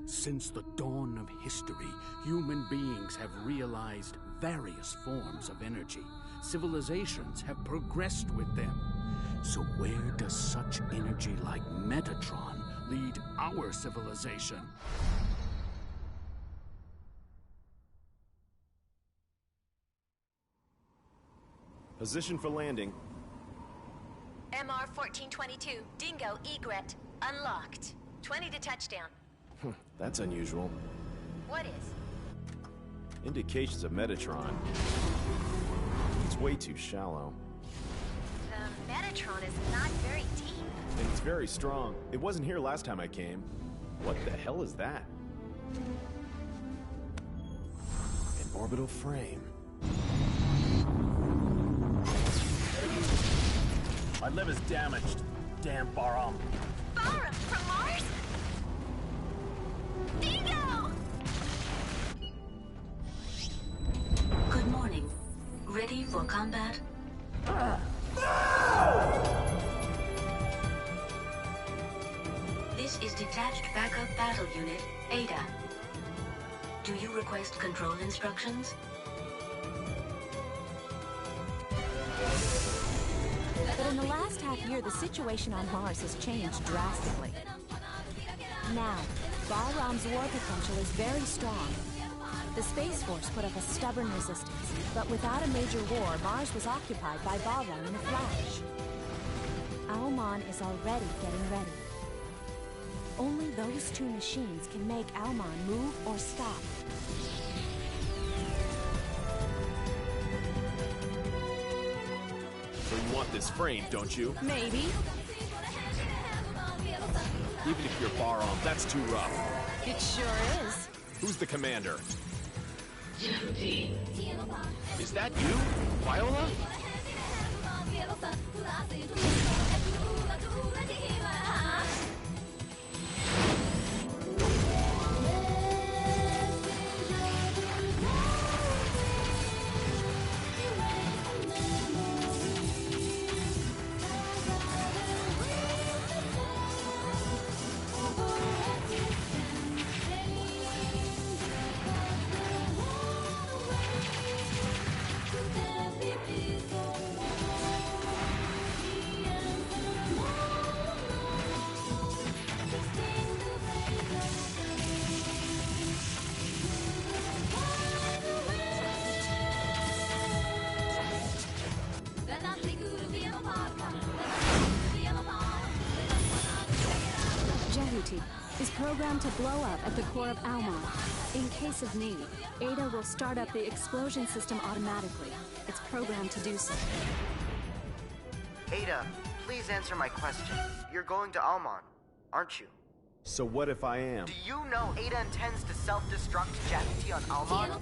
Since the dawn of history, human beings have realized various forms of energy. Civilizations have progressed with them. So where does such energy like Metatron lead our civilization? Position for landing. MR 1422, Dingo Egret, unlocked. 20 to touchdown. That's unusual. What is? Indications of Metatron. It's way too shallow. The Metatron is not very deep. And it's very strong. It wasn't here last time I came. What the hell is that? An orbital frame. My liver's damaged. Damn Baram. Baram from Mars? Dingo! Good morning. Ready for combat? This is Detached Backup Battle Unit, Ada. Do you request control instructions? But in the last half year, the situation on Mars has changed drastically. Now, Bahram's war potential is very strong. The Space Force put up a stubborn resistance, but without a major war, Mars was occupied by Bahram in a flash. Alman is already getting ready. Only those two machines can make Alman move or stop. So you want this frame, don't you? Maybe. Even if you're Baram, that's too rough. It sure is. Who's the commander? Is that you, Viola? Is programmed to blow up at the core of Alman. In case of need, Ada will start up the explosion system automatically. It's programmed to do so. Ada, please answer my question. You're going to Alman, aren't you? So what if I am? Do you know Ada intends to self-destruct Jackie on Alman?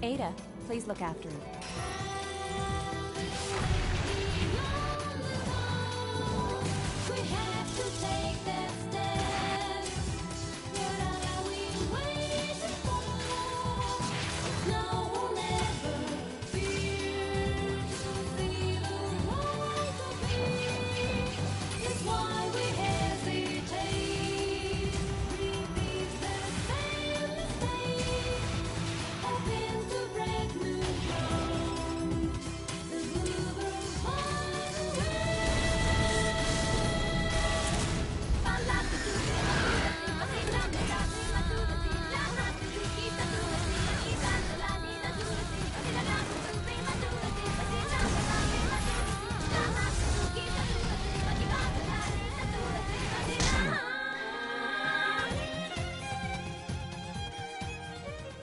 Ada, please look after it.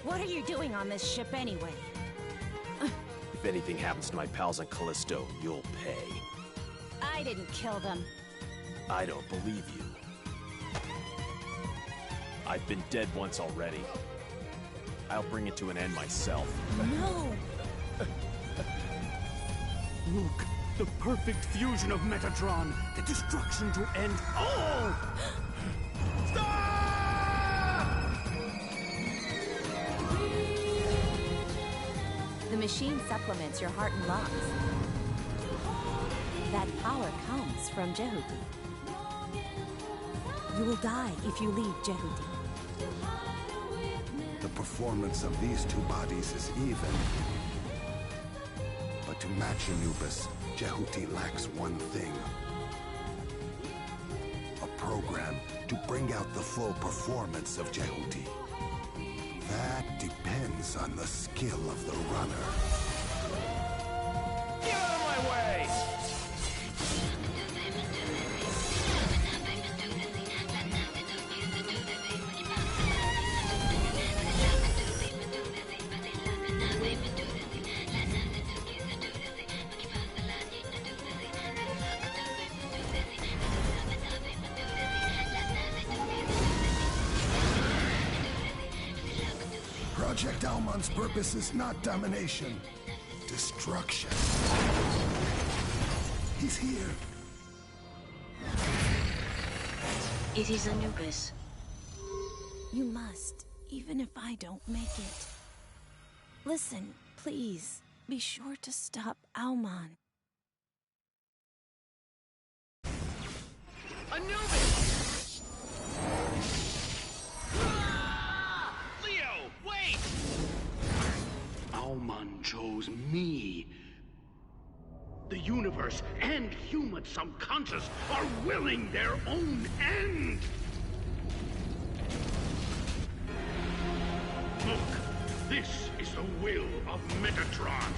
What are you doing on this ship anyway? If anything happens to my pals on Callisto, you'll pay. I didn't kill them. I don't believe you. I've been dead once already. I'll bring it to an end myself. No! Look, the perfect fusion of Metatron, the destruction to end all! The machine supplements your heart and lungs. That power comes from Jehuti. You will die if you leave Jehuti. The performance of these two bodies is even. But to match Anubis, Jehuti lacks one thing. A program to bring out the full performance of Jehuti. That depends on the skill of the runner. Get out of my way! Project Almon's purpose is not domination, destruction. He's here. It is Anubis. You must, even if I don't make it. Listen, please, be sure to stop Almon. Anubis! Leo, wait! Almon chose me. The universe and human subconscious are willing their own end. Look, this is the will of Metatron.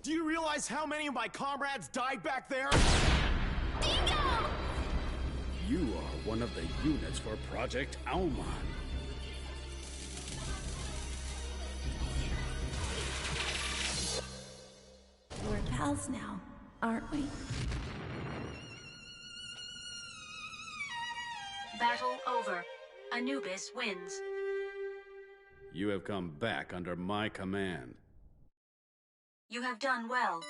Do you realize how many of my comrades died back there? You are one of the units for Project Almon. We're pals now, aren't we? Battle over. Anubis wins. You have come back under my command. You have done well.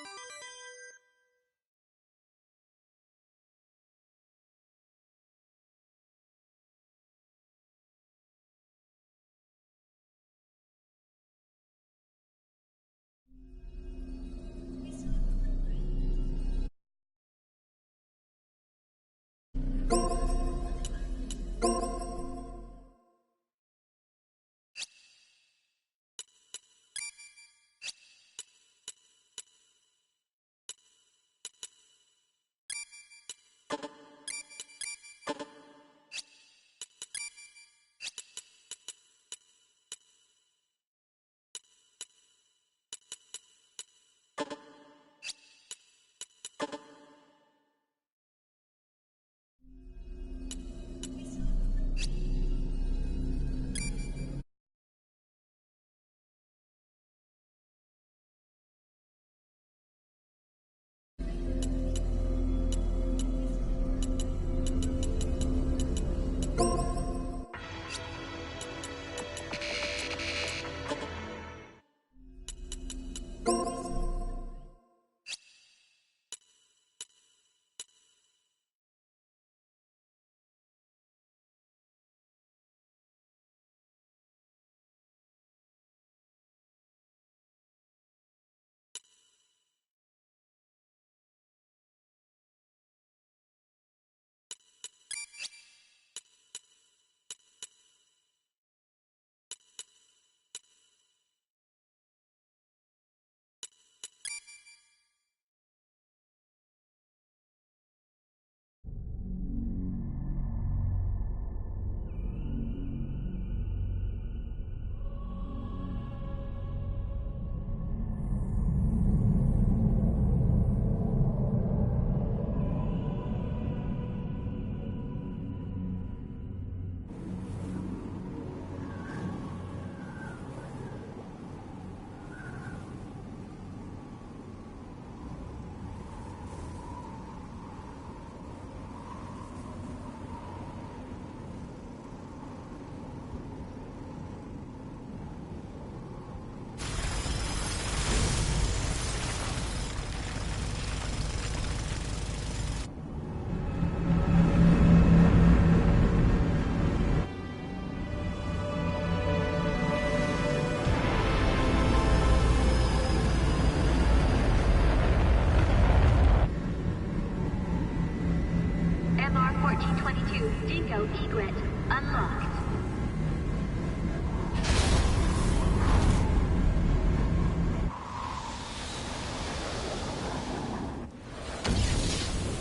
MR 1422, Dingo egret unlocked.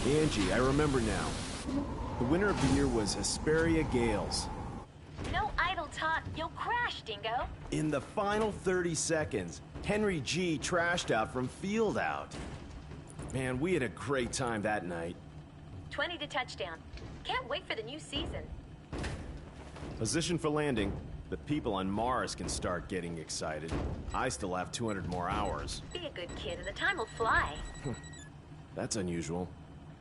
Angie, I remember now. The winner of the year was Hesperia Gales. No idle talk. You'll crash, Dingo. In the final 30 seconds, Henry G trashed out from field out. Man, we had a great time that night. 20 to touchdown. Can't wait for the new season. Position for landing. The people on Mars can start getting excited. I still have 200 more hours. Be a good kid and the time will fly. That's unusual.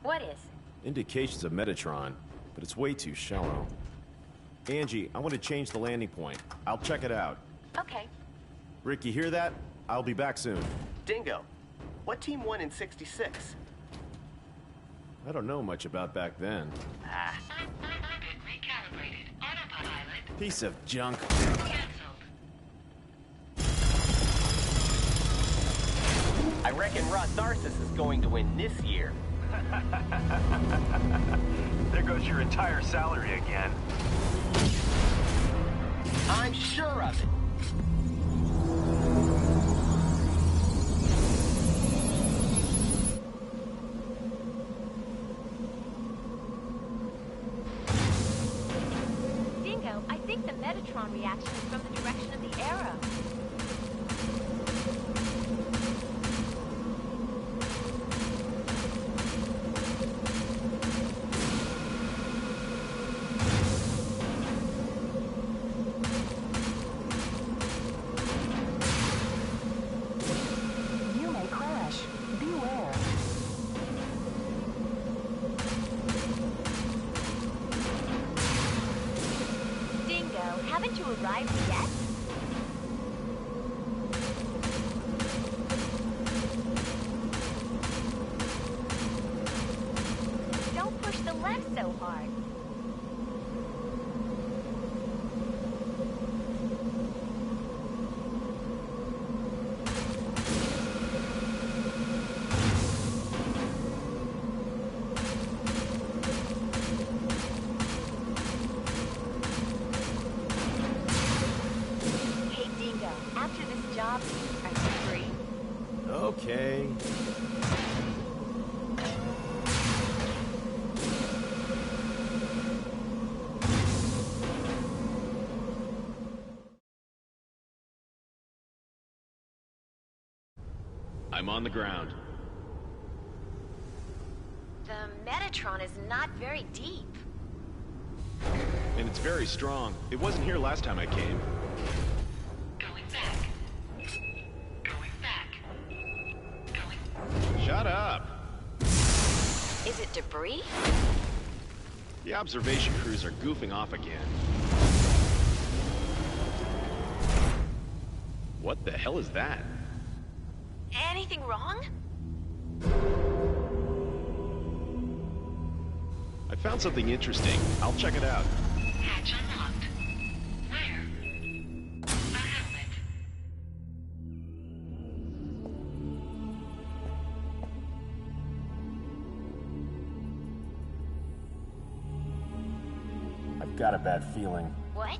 What is? Indications of Metatron, but it's way too shallow. Angie, I want to change the landing point. I'll check it out. Okay. Rick, you hear that? I'll be back soon. Dingo, what team won in '66? I don't know much about back then. Recalibrated. Autopilot Piece of junk. canceled. I reckon Rod Narcissus is going to win this year. There goes your entire salary again. I'm sure of it. Dingo, I think the Metatron reaction is from the direction of the arrow. You may crash. Beware. Dingo, haven't you arrived yet? Don't push the left so hard. Hey, Dingo, after this job, are you free? Okay. I'm on the ground. The Metatron is not very deep. And it's very strong. It wasn't here last time I came. Going back. Going back. Going. Shut up! Is it debris? The observation crews are goofing off again. What the hell is that? Anything wrong? I found something interesting. I'll check it out. Hatch unlocked. Where? A helmet. I've got a bad feeling. What?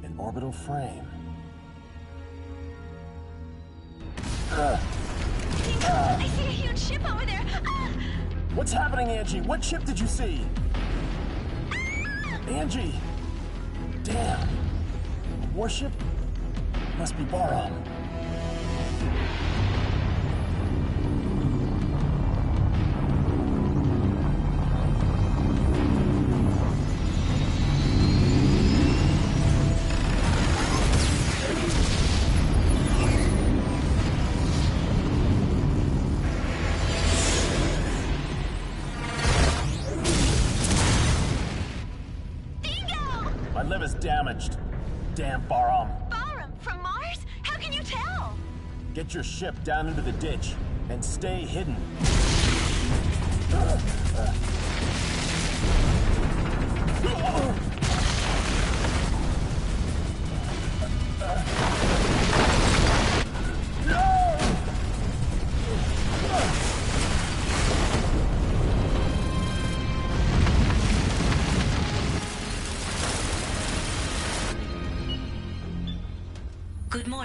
An orbital frame. I see a huge ship over there. Ah! What's happening, Angie? What ship did you see? Angie! Damn. Warship? Must be Baram. My liver's damaged. Damn Baram. Baram, from Mars? How can you tell? Get your ship down into the ditch and stay hidden. No!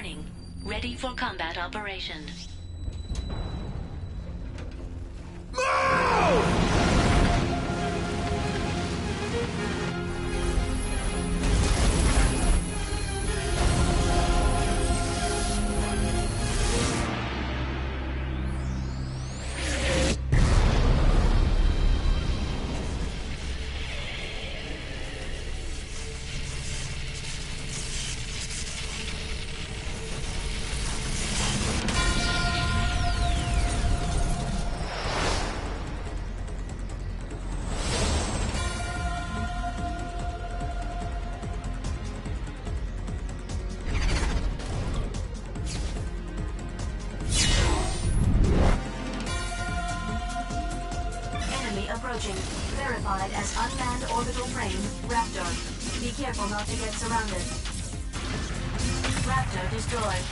Warning. Ready for combat operation. Approaching. Verified as unmanned orbital frame, Raptor. Be careful not to get surrounded. Raptor destroyed.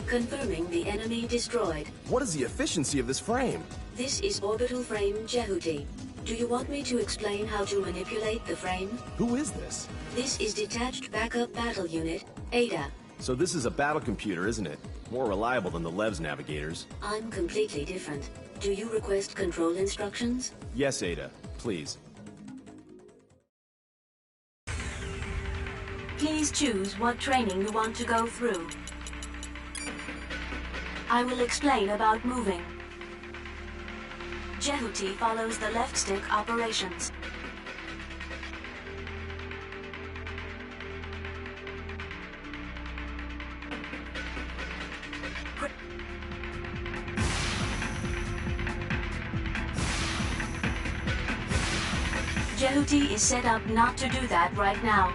Confirming the enemy destroyed. What is the efficiency of this frame? This is orbital frame Jehuti. Do you want me to explain how to manipulate the frame? Who is this? This is Detached Backup Battle Unit, Ada. So this is a battle computer, isn't it? More reliable than the Lev's navigators. I'm completely different. Do you request control instructions? Yes, Ada. Please. Please choose what training you want to go through. I will explain about moving. Jehuti follows the left stick operations. Jehuti is set up not to do that right now.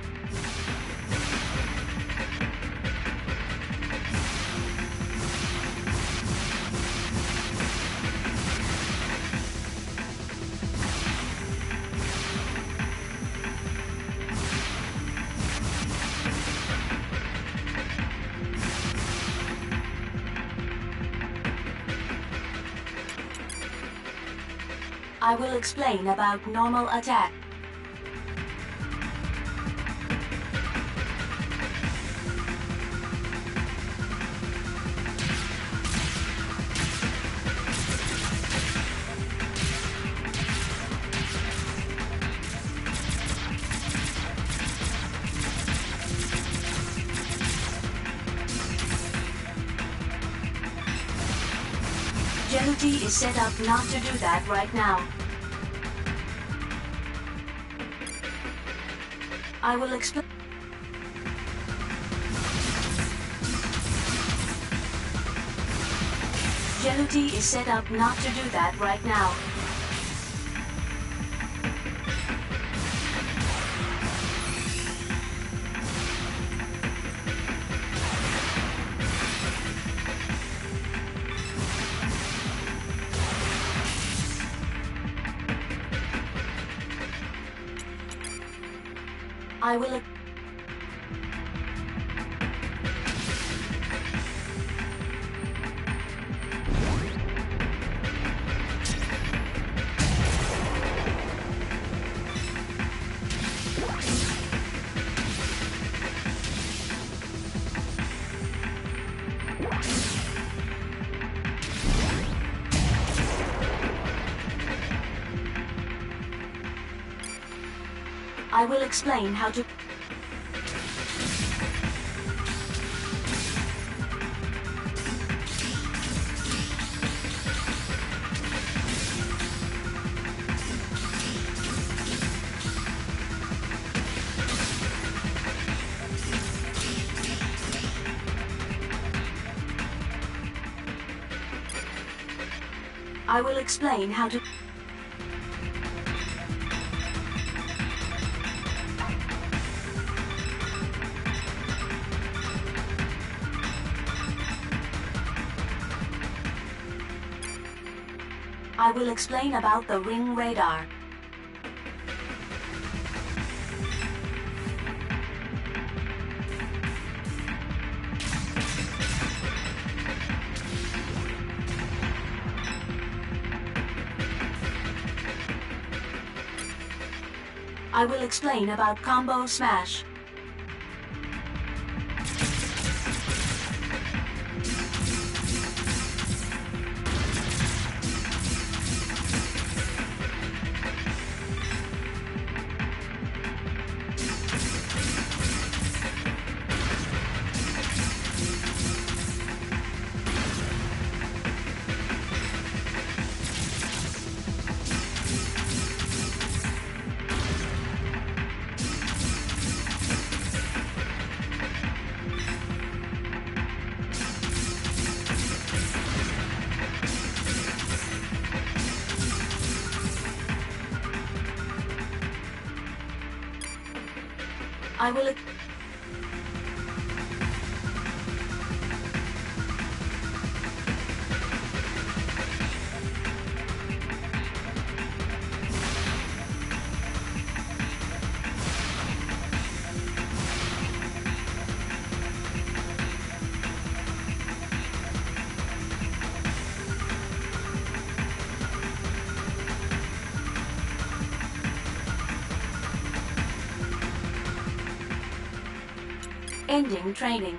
I will explain about normal attack. Jehuti is set up not to do that right now. I will explain. Jehuti is set up not to do that right now. I will. I will explain how to. I will explain how to. I will explain about the ring radar. I will explain about Combo Smash. I will... Ending training.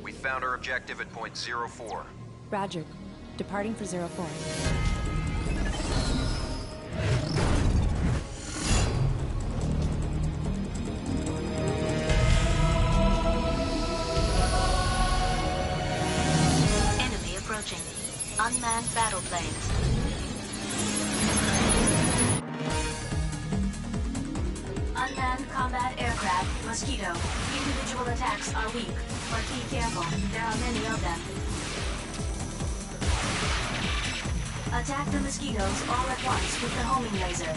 We found our objective at point 04. Roger. Departing for 04. Enemy approaching. Unmanned battle planes. Unmanned combat aircraft, Mosquito. Individual attacks are weak, but be careful. There are many of them. Attack the mosquitoes all at once with the homing laser.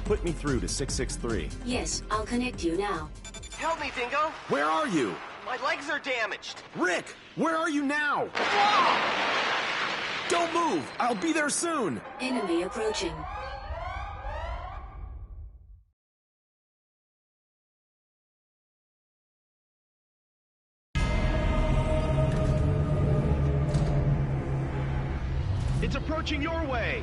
Put me through to 663. Yes, I'll connect you now. Help me, Dingo! Where are you? My legs are damaged! Rick, where are you now? Don't move! I'll be there soon! Enemy approaching. It's approaching your way!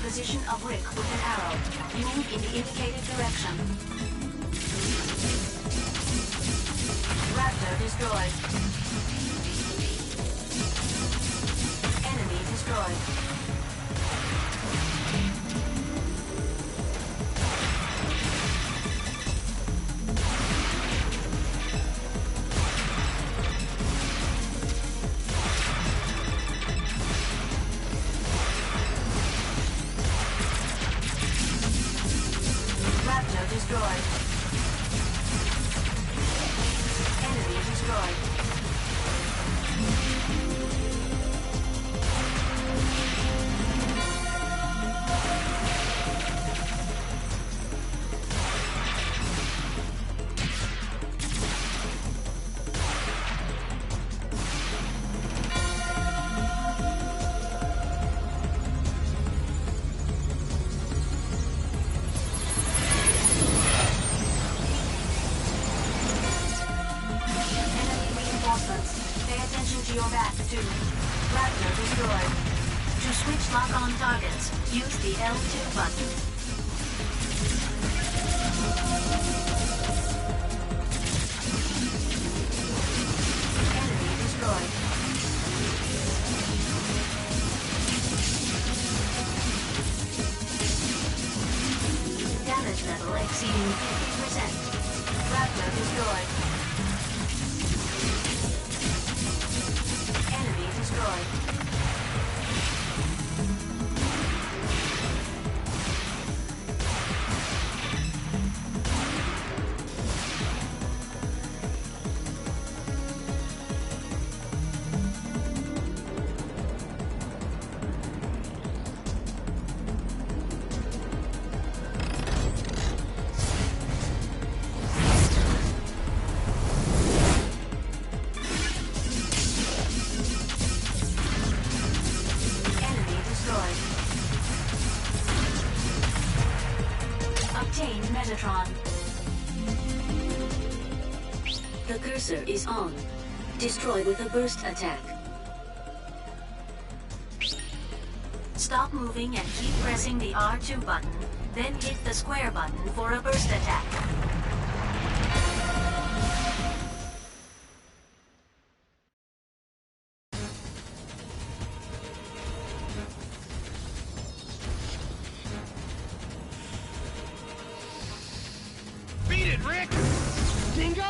Position of Rick with an arrow. Move in the indicated direction. Raptor destroyed. Enemy destroyed. Destroyed. Enemy destroyed. Pay attention to your back, too. Raptor destroyed. To switch lock-on targets, use the L2 button. Enemy destroyed. Damage level exceeding 50%. Raptor destroyed. Destroyed. sensor is on. Destroy with a burst attack. Stop moving and keep pressing the R2 button, then hit the square button for a burst attack. Beat it, Rick! Dingo?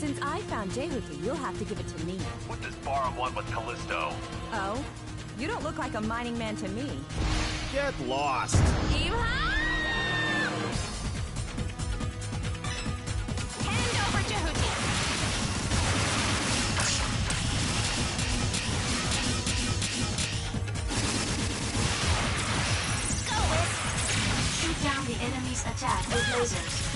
Since I found Jehuti, you'll have to give it to me. What does Barum want with Callisto? Oh? You don't look like a mining man to me. Get lost. Hand over Jehuti. Go, Whip. Shoot down the enemy's attack with lasers.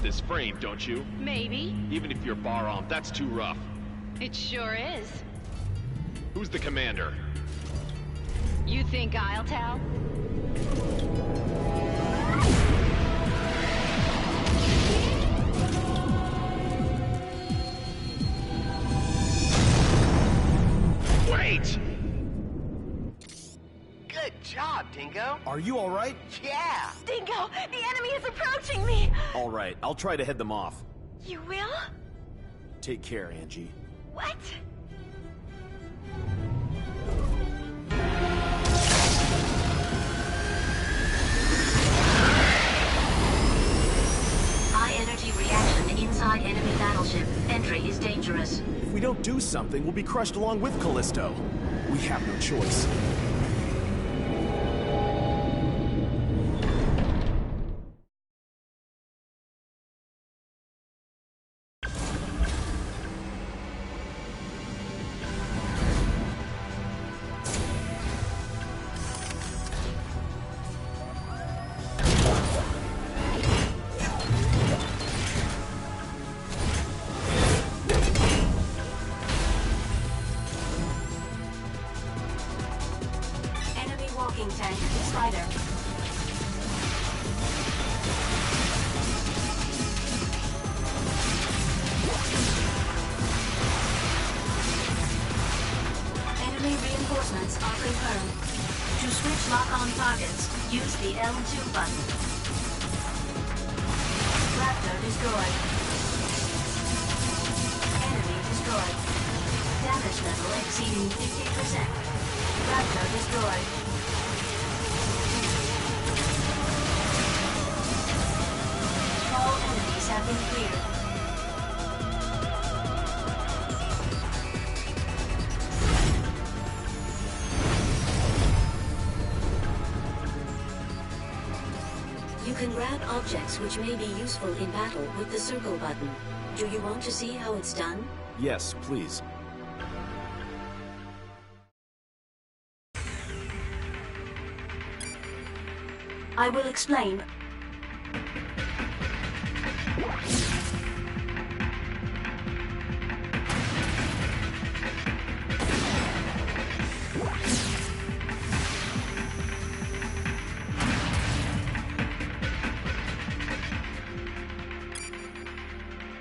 This frame, don't you? Maybe. Even if you're Barum, that's too rough. It sure is. Who's the commander? You think I'll tell? Wait! Good job, Dingo. Are you all right? Yeah! Dingo, the enemy is approaching me! All right, I'll try to head them off. You will? Take care, Angie. What? High energy reaction inside enemy battleship. Entry is dangerous. If we don't do something, we'll be crushed along with Callisto. We have no choice. Tank, Spider. Enemy reinforcements are confirmed. To switch lock-on targets, use the L2 button. Raptor destroyed. Enemy destroyed. Damage level exceeding 50%. Raptor destroyed. have been cleared. You can grab objects which may be useful in battle with the circle button. Do you want to see how it's done? Yes, please. I will explain.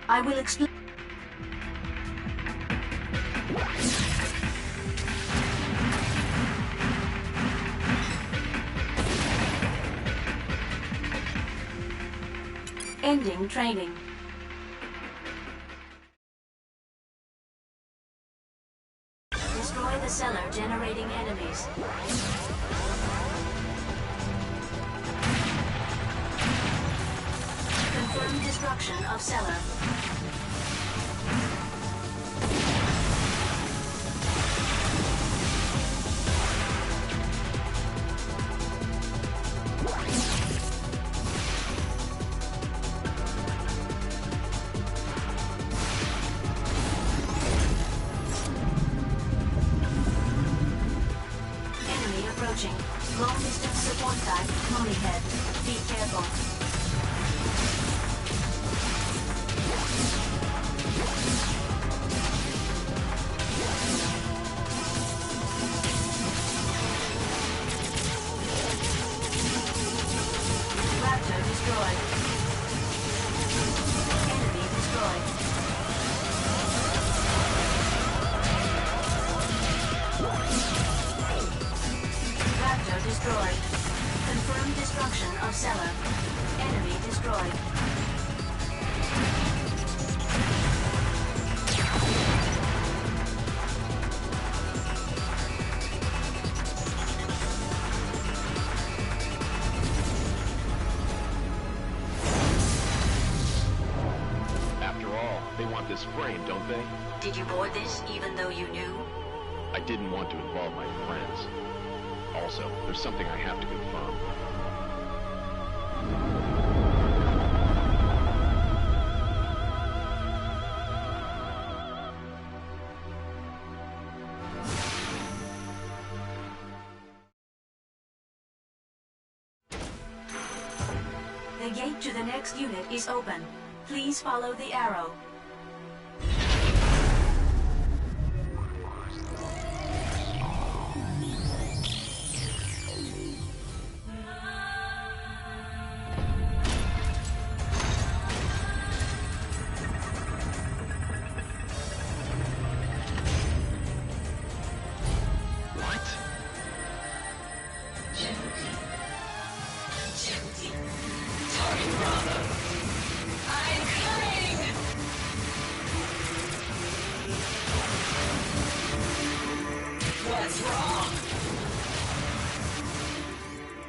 I will explain. Ending training. Destroy the cellar generating enemies. Confirm destruction of cellar. Long distance support type, Molly head. Be careful. Raptor destroyed. Enemy destroyed. Destroyed. Confirmed destruction of cellar. Enemy destroyed. After all, they want this frame, don't they? Did you board this even though you knew? I didn't want to involve my friends. Also, there's something I have to confirm. The gate to the next unit is open. Please follow the arrow.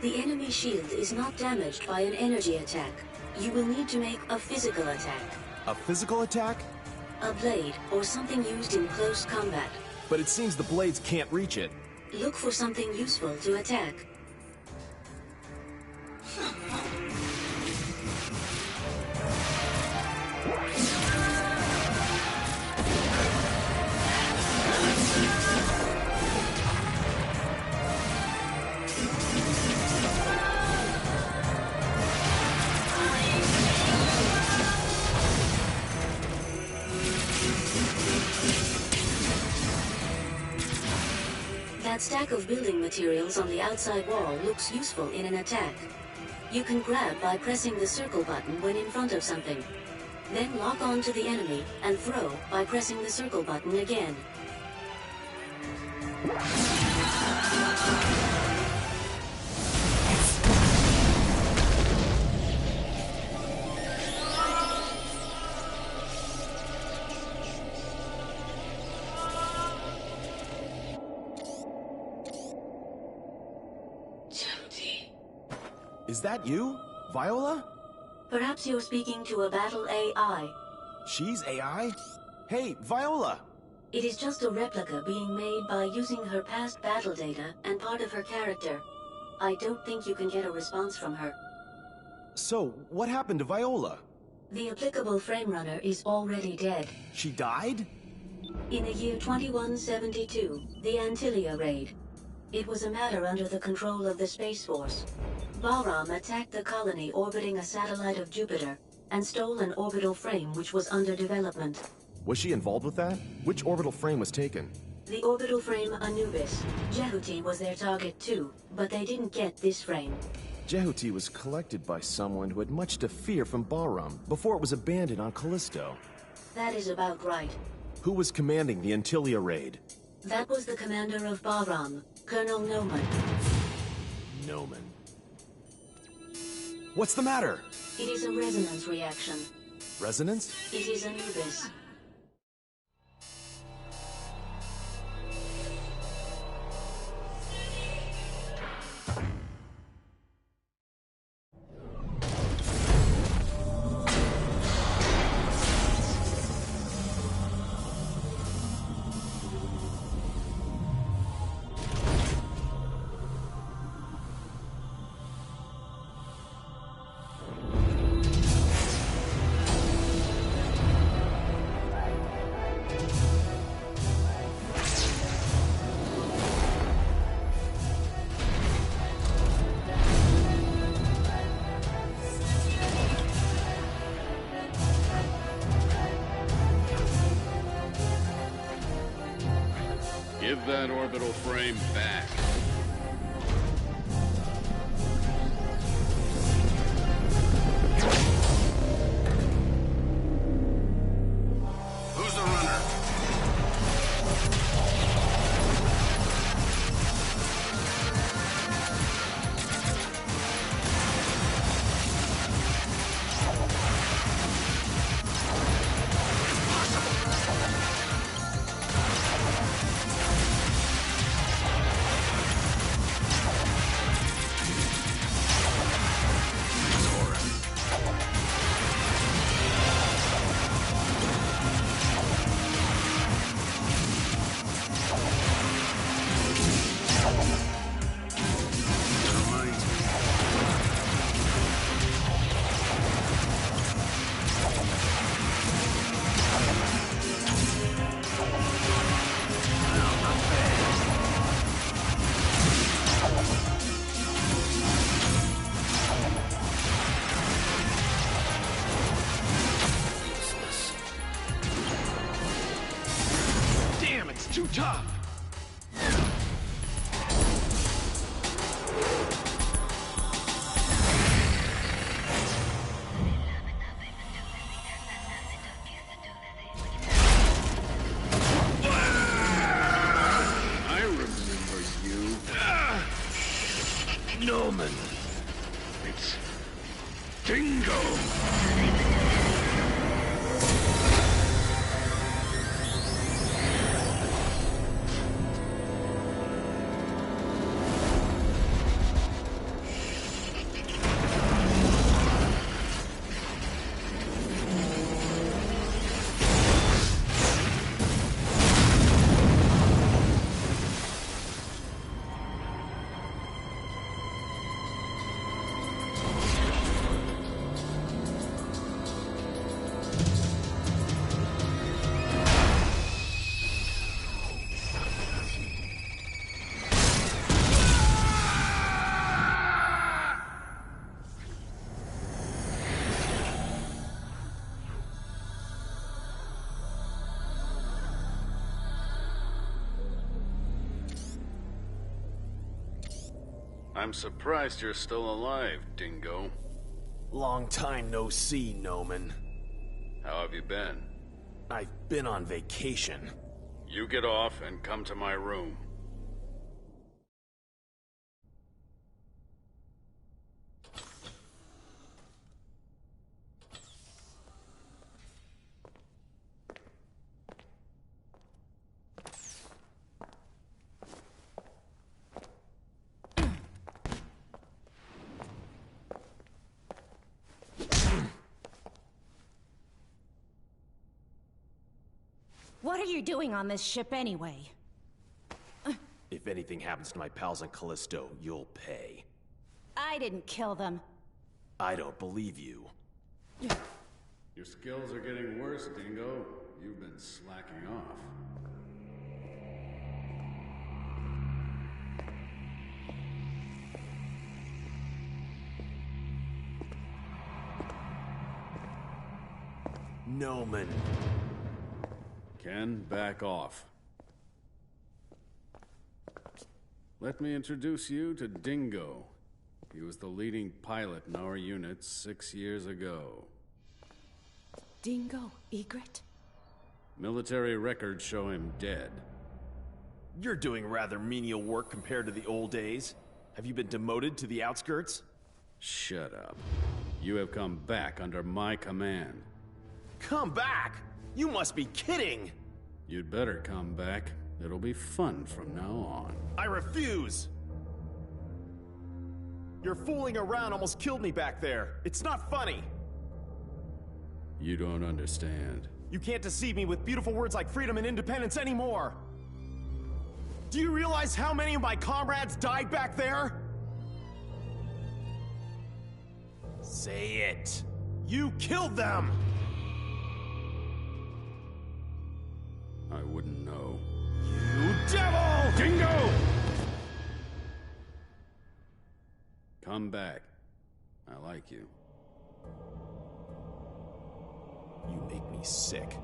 The enemy shield is not damaged by an energy attack. You will need to make a physical attack. A physical attack? A blade, or something used in close combat. But it seems the blades can't reach it. Look for something useful to attack. That stack of building materials on the outside wall looks useful in an attack. You can grab by pressing the circle button when in front of something. Then lock on to the enemy and throw by pressing the circle button again. Is that you, Viola? Perhaps you're speaking to a battle AI. She's AI? Hey, Viola! It is just a replica being made by using her past battle data and part of her character. I don't think you can get a response from her. So, what happened to Viola? The applicable frame runner is already dead. She died? In the year 2172, the Antilia raid. It was a matter under the control of the Space Force. Bahram attacked the colony orbiting a satellite of Jupiter and stole an orbital frame which was under development. Was she involved with that? Which orbital frame was taken? The orbital frame Anubis. Jehuti was their target too, but they didn't get this frame. Jehuti was collected by someone who had much to fear from Bahram before it was abandoned on Callisto. That is about right. Who was commanding the Antilia raid? That was the commander of Bahram, Colonel Noman. Noman. What's the matter? It is a resonance reaction. Resonance? It is Anubis. Give that orbital frame back. Who's the runner? Too tough! I remember you. Noman! It's Dingo! I'm surprised you're still alive, Dingo. Long time no see, Noman. How have you been? I've been on vacation. You get off and come to my room. What are you doing on this ship anyway? If anything happens to my pals on Callisto, you'll pay. I didn't kill them. I don't believe you. Your skills are getting worse, Dingo. You've been slacking off. Noman. Ken, back off. Let me introduce you to Dingo. He was the leading pilot in our unit 6 years ago. Dingo Egret? Military records show him dead. You're doing rather menial work compared to the old days. Have you been demoted to the outskirts? Shut up. You have come back under my command. Come back? You must be kidding! You'd better come back. It'll be fun from now on. I refuse! Your fooling around almost killed me back there. It's not funny. You don't understand. You can't deceive me with beautiful words like freedom and independence anymore. Do you realize how many of my comrades died back there? Say it. You killed them! I wouldn't know. You devil! Dingo! Come back. I like you. You make me sick.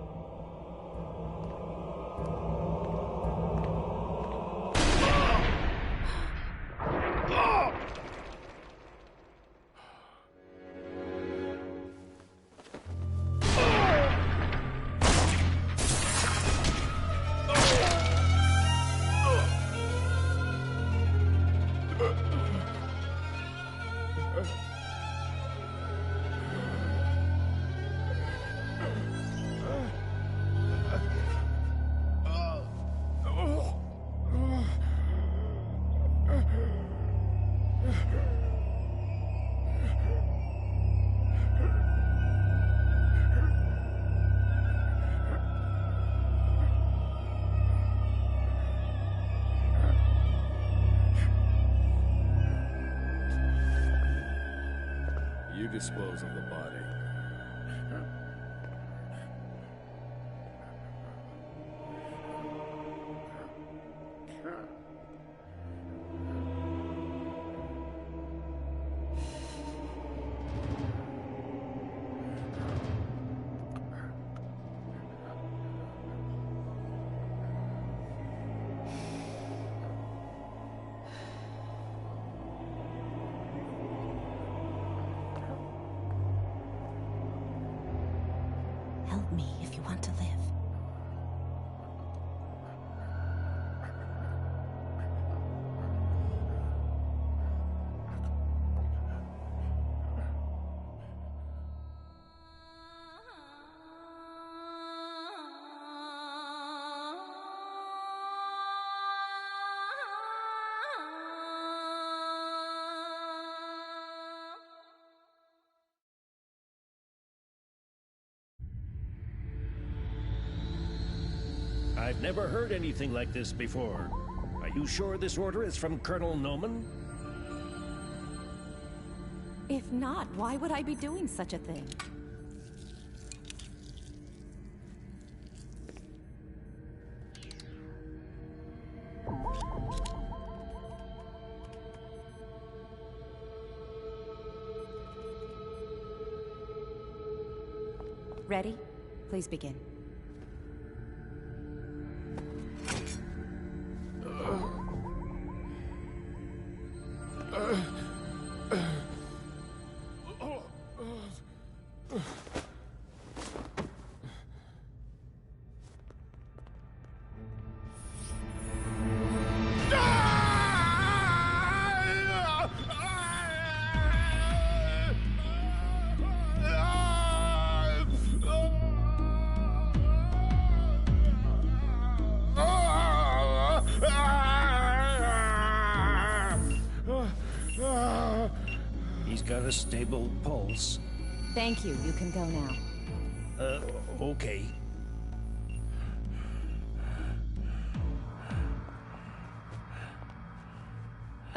You dispose of the body. Help me if you want to live. I've never heard anything like this before. Are you sure this order is from Colonel Noman? If not, why would I be doing such a thing? Ready? Please begin. He's got a stable pulse. Thank you. You can go now. Okay.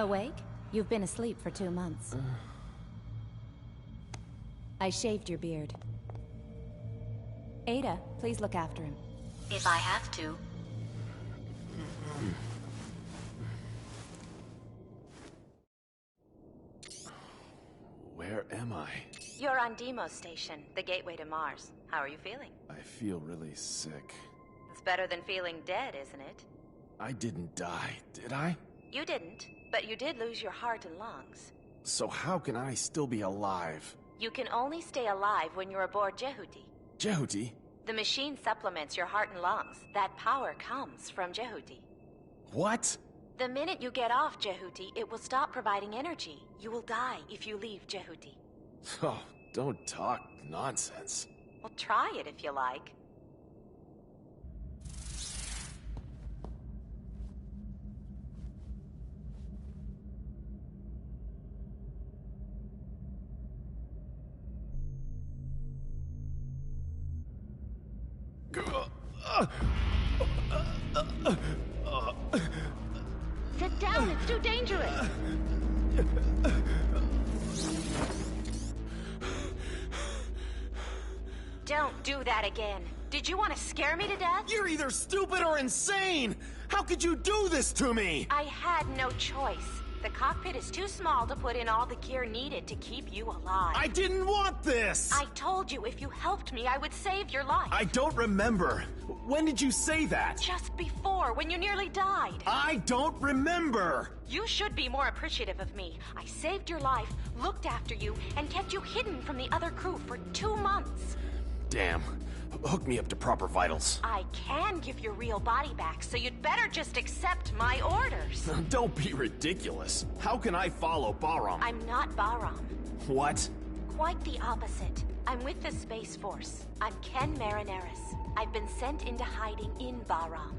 Awake? You've been asleep for 2 months. I shaved your beard. Ada, please look after him. If I have to. Where am I? You're on Deimos Station, the gateway to Mars. How are you feeling? I feel really sick. It's better than feeling dead, isn't it? I didn't die, did I? You didn't, but you did lose your heart and lungs. So how can I still be alive? You can only stay alive when you're aboard Jehuti. Jehuti? The machine supplements your heart and lungs. That power comes from Jehuti. What? The minute you get off Jehuti, it will stop providing energy. You will die if you leave Jehuti. Oh, don't talk nonsense. Well, try it if you like. Sit down, it's too dangerous. Don't do that again. Did you want to scare me to death? You're either stupid or insane! How could you do this to me? I had no choice. The cockpit is too small to put in all the gear needed to keep you alive. I didn't want this! I told you if you helped me, I would save your life. I don't remember. When did you say that? Just before, when you nearly died. I don't remember! You should be more appreciative of me. I saved your life, looked after you, and kept you hidden from the other crew for 2 months. Damn. Hook me up to proper vitals. I can give your real body back, so you'd better just accept my orders. Don't be ridiculous. How can I follow Bahram? I'm not Bahram. What? Quite the opposite. I'm with the Space Force. I'm Ken Marineris. I've been sent into hiding in Bahram.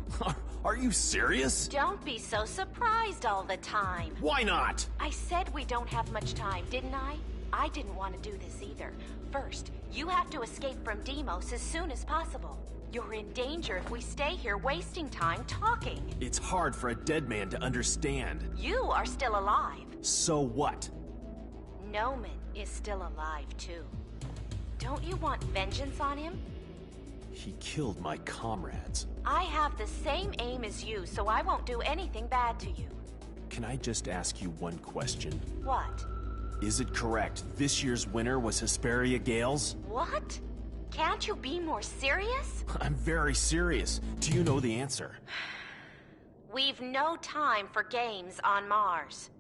Are you serious? Don't be so surprised all the time. Why not? I said we don't have much time, didn't I? I didn't want to do this either. First, you have to escape from Deimos as soon as possible. You're in danger if we stay here wasting time talking. It's hard for a dead man to understand. You are still alive. So what? Noman is still alive, too. Don't you want vengeance on him? He killed my comrades. I have the same aim as you, so I won't do anything bad to you. Can I just ask you one question? What? Is it correct this year's winner was Hesperia Gales? What? Can't you be more serious? I'm very serious. Do you know the answer? We've no time for games on Mars.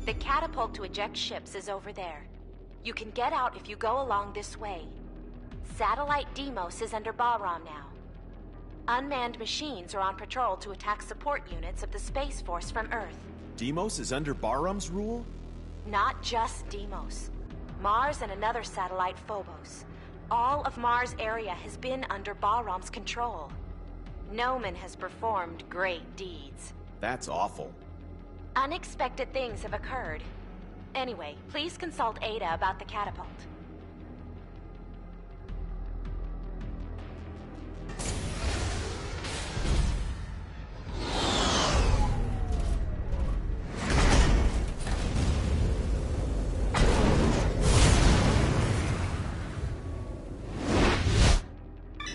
The catapult to eject ships is over there. You can get out if you go along this way. Satellite Deimos is under Bahram now. Unmanned machines are on patrol to attack support units of the Space Force from Earth. Deimos is under Bahram's rule? Not just Deimos. Mars and another satellite, Phobos. All of Mars' area has been under Bahram's control. Noman has performed great deeds. That's awful. Unexpected things have occurred. Anyway, please consult Ada about the catapult.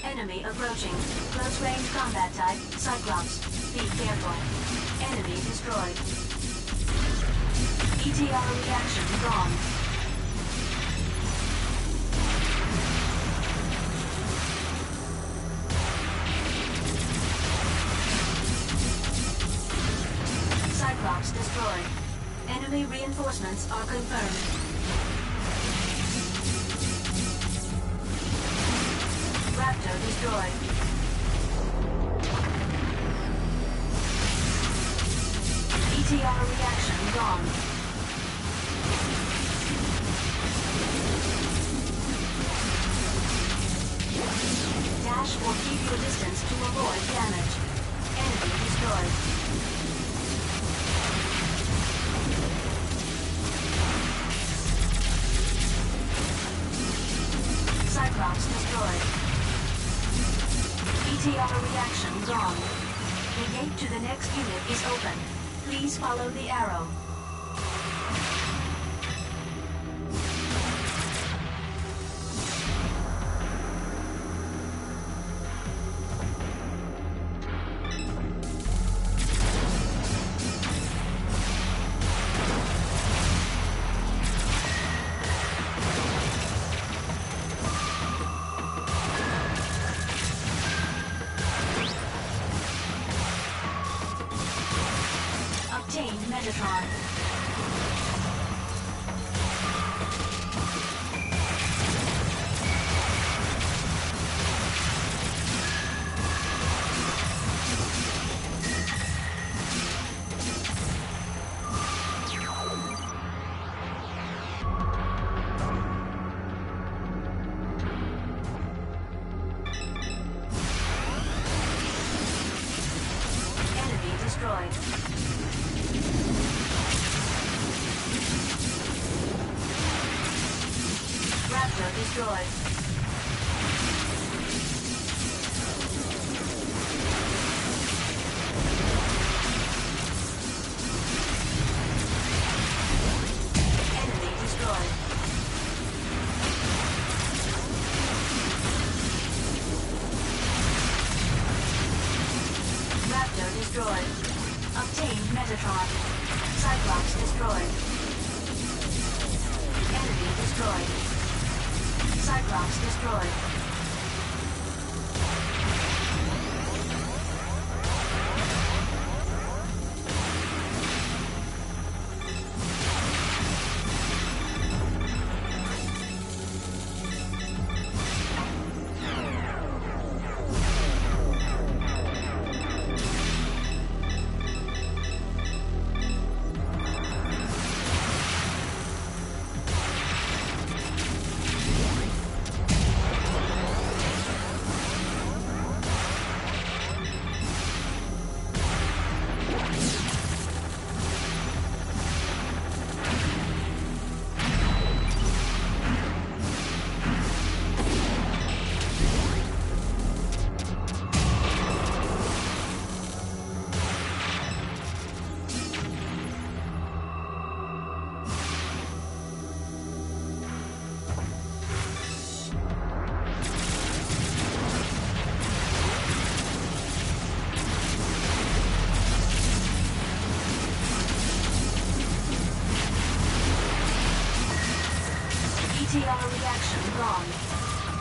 Enemy approaching. Close range combat type, Cyclops. Be careful. Enemy destroyed. ETR reaction gone. Cyclops destroyed. Enemy reinforcements are confirmed. Raptor destroyed. ETR reaction gone. Dash or keep your distance to avoid damage. Enemy destroyed. The gate to the next unit is open. Please follow the arrow.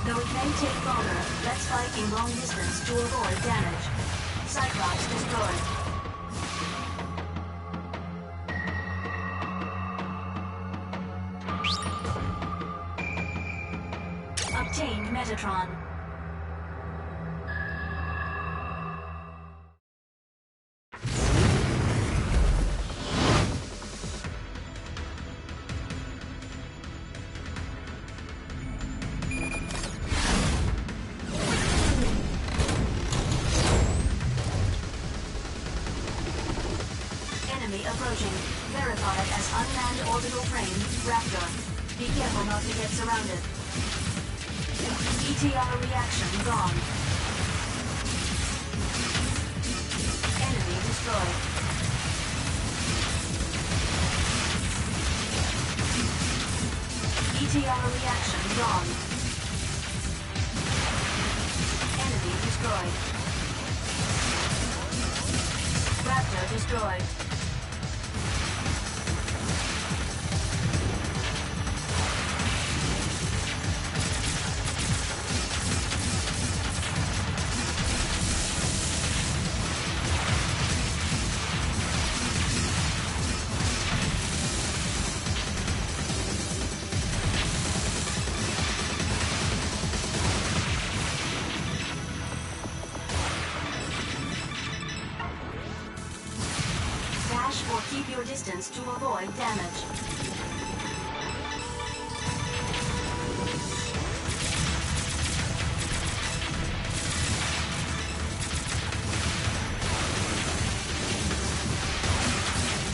Though it may take longer, let's fight in long distance to avoid damage. Cyclops destroyed. Obtained Metatron. Approaching. Verified as unmanned orbital frame, Raptor. Be careful not to get surrounded. ETR reaction gone. Enemy destroyed. ETR reaction gone. Enemy destroyed. Raptor destroyed. Or keep your distance to avoid damage.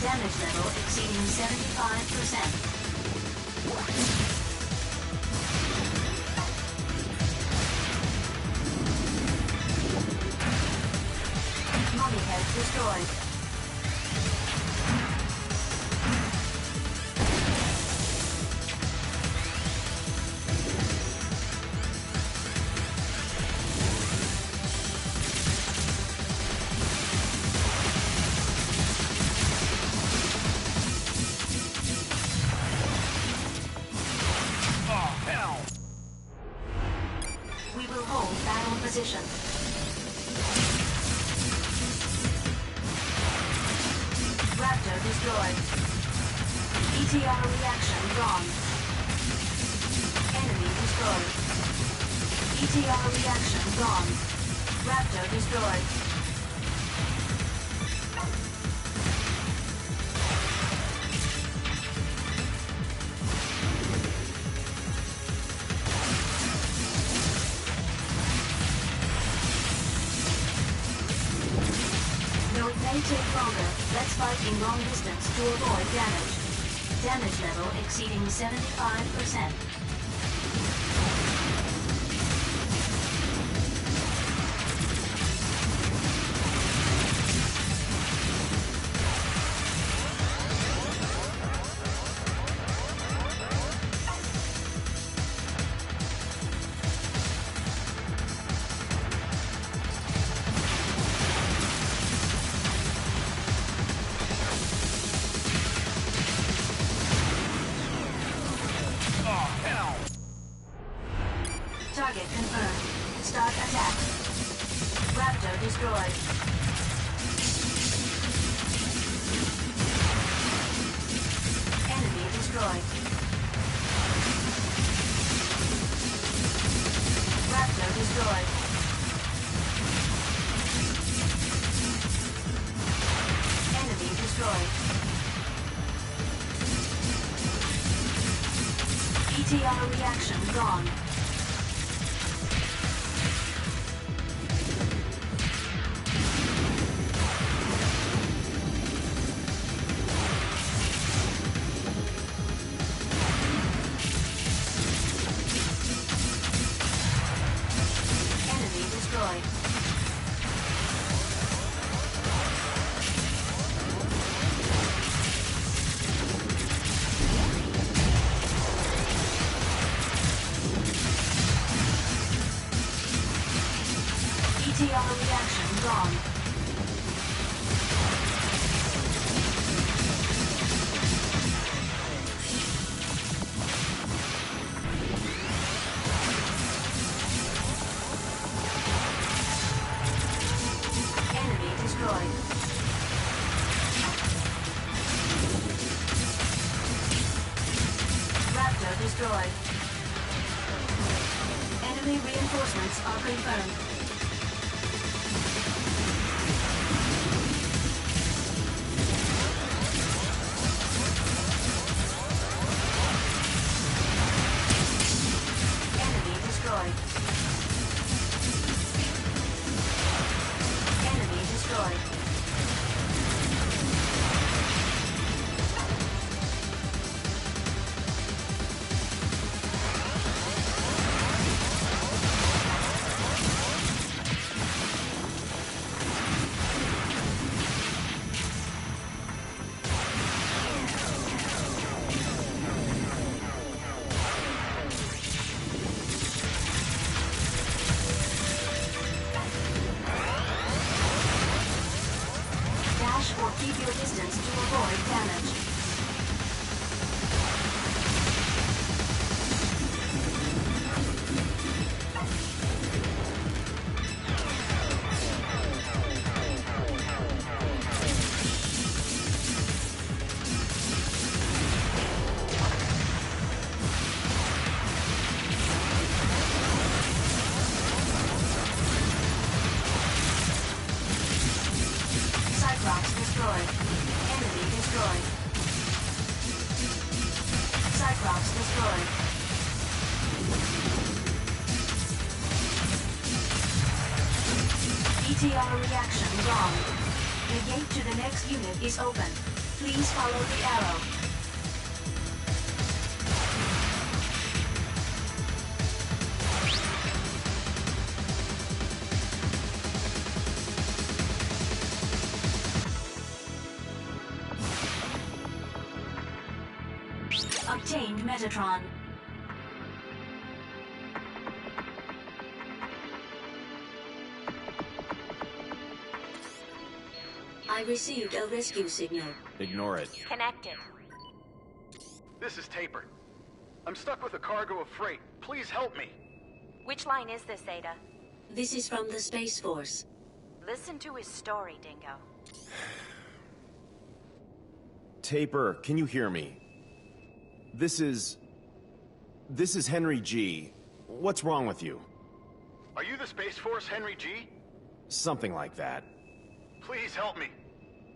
Damage level exceeding 75%. Bounty head destroyed. Position. Raptor destroyed. ETR reaction gone. Enemy destroyed. ETR reaction gone. Raptor destroyed. May take longer. Let's fight in long distance to avoid damage. Damage level exceeding 75%. Target confirmed. Start attack. Raptor destroyed. Enemy destroyed. Raptor destroyed. Enemy destroyed. ETR reaction gone. ETR reaction gone. Enemy destroyed. Raptor destroyed. Enemy reinforcements are confirmed. Enemy destroyed. Or keep your distance to avoid damage. Cyclops destroyed. Enemy destroyed. Cyclops destroyed. ETR reaction gone. The gate to the next unit is open. Please follow the arrow. obtained Metatron. I received a rescue signal. Ignore it. Connected. This is Taper. I'm stuck with a cargo of freight. Please help me. Which line is this, Ada? This is from the Space Force. Listen to his story, Dingo. Taper, can you hear me? This is Henry G. What's wrong with you? Are you the Space Force, Henry G? Something like that. Please help me.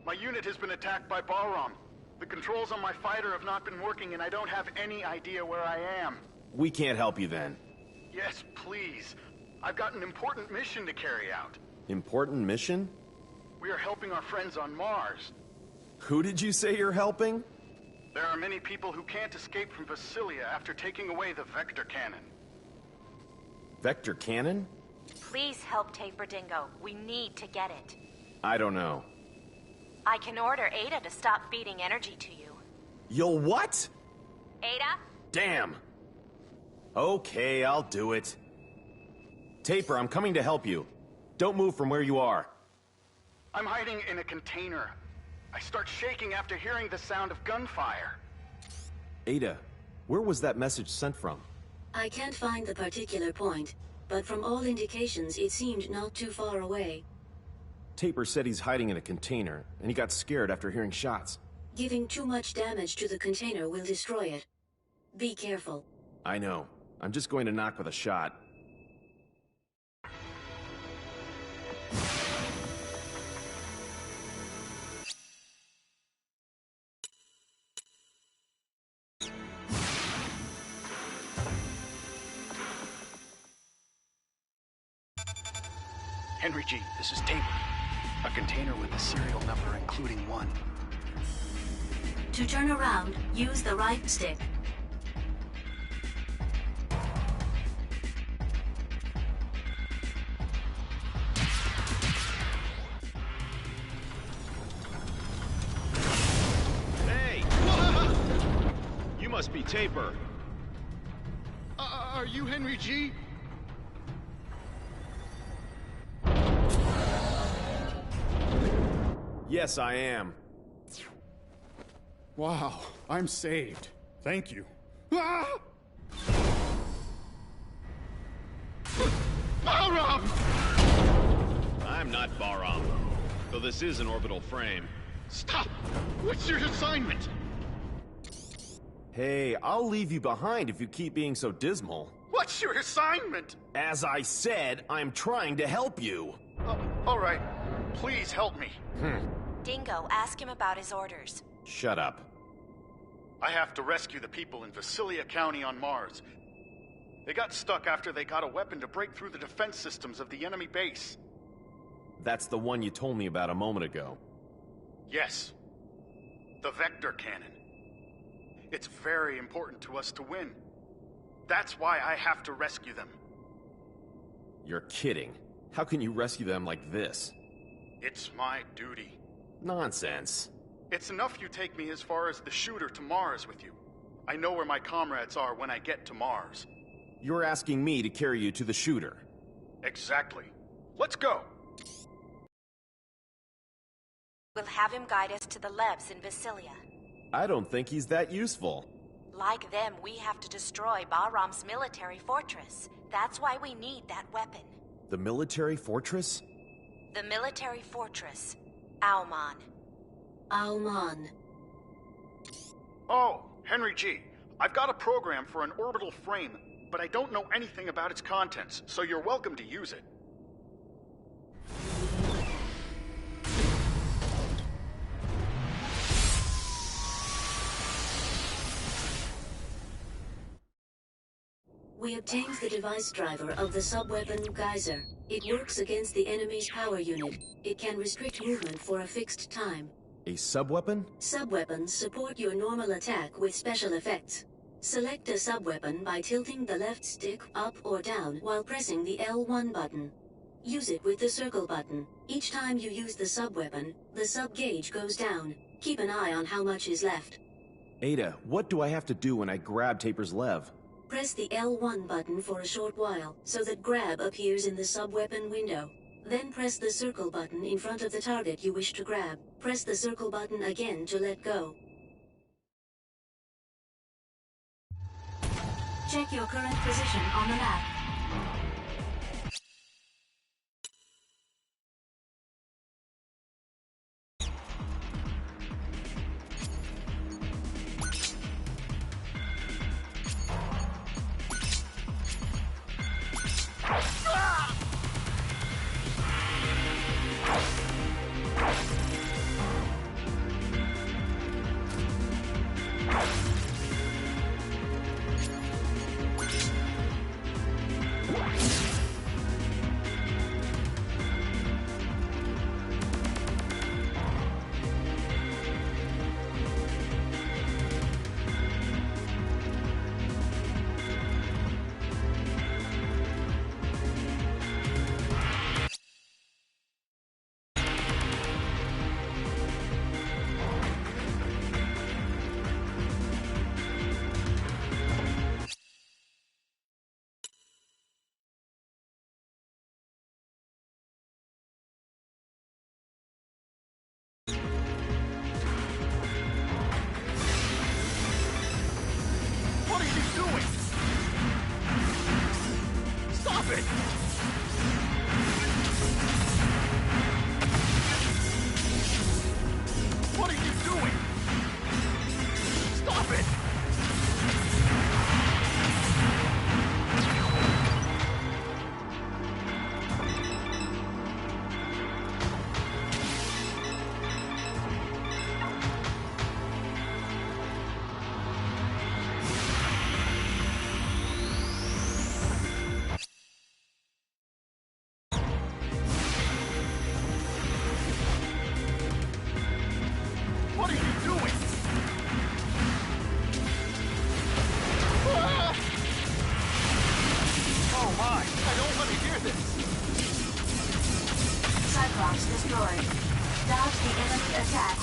My unit has been attacked by Balram. The controls on my fighter have not been working and I don't have any idea where I am. We can't help you then. Yes, please. I've got an important mission to carry out. Important mission? We are helping our friends on Mars. Who did you say you're helping? There are many people who can't escape from Vasilia after taking away the Vector Cannon. Vector Cannon? Please help Taper, Dingo. We need to get it. I don't know. I can order Ada to stop feeding energy to you. You'll what? Ada? Damn. Okay, I'll do it. Taper, I'm coming to help you. Don't move from where you are. I'm hiding in a container. I start shaking after hearing the sound of gunfire. Ada, where was that message sent from? I can't find the particular point, but from all indications it seemed not too far away. Taper said he's hiding in a container, and he got scared after hearing shots. Giving too much damage to the container will destroy it. Be careful. I know. I'm just going to knock with a shot. Henry G, this is Taper. A container with a serial number including 1. To turn around, use the right stick. Hey! You must be Taper. Are you Henry G? Yes, I am. Wow, I'm saved. Thank you. Ah! Balram! I'm not Balram, though this is an orbital frame. Stop! What's your assignment? Hey, I'll leave you behind if you keep being so dismal. What's your assignment? As I said, I'm trying to help you. All right. Please help me. Dingo, ask him about his orders. Shut up. I have to rescue the people in Vasilia County on Mars. They got stuck after they got a weapon to break through the defense systems of the enemy base. That's the one you told me about a moment ago. Yes. The Vector Cannon. It's very important to us to win. That's why I have to rescue them. You're kidding. How can you rescue them like this? It's my duty. Nonsense. It's enough you take me as far as the shooter to Mars with you. I know where my comrades are when I get to Mars. You're asking me to carry you to the shooter. Exactly. Let's go! We'll have him guide us to the labs in Vasilia. I don't think he's that useful. Like them, we have to destroy Bahram's military fortress. That's why we need that weapon. The military fortress? The military fortress. Auman. Auman. Oh, Henry G. I've got a program for an orbital frame, but I don't know anything about its contents, so you're welcome to use it. We obtained the device driver of the sub-weapon Geyser. It works against the enemy's power unit. It can restrict movement for a fixed time. A sub-weapon? Sub-weapons support your normal attack with special effects. Select a sub-weapon by tilting the left stick up or down while pressing the L1 button. Use it with the circle button. Each time you use the sub-weapon, the sub-gauge goes down. Keep an eye on how much is left. Ada, what do I have to do when I grab Taper's lev? Press the L1 button for a short while, so that grab appears in the sub-weapon window. Then press the circle button in front of the target you wish to grab. Press the circle button again to let go. Check your current position on the map.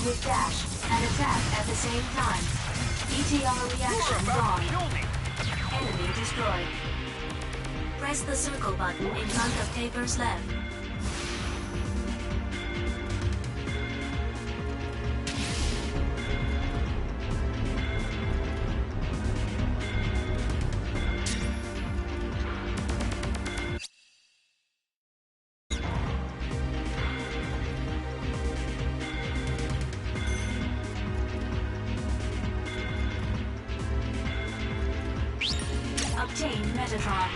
With dash and attack at the same time. ETR reaction gone. Enemy destroyed. Press the circle button in front of Taper's left. Obtain Metatron.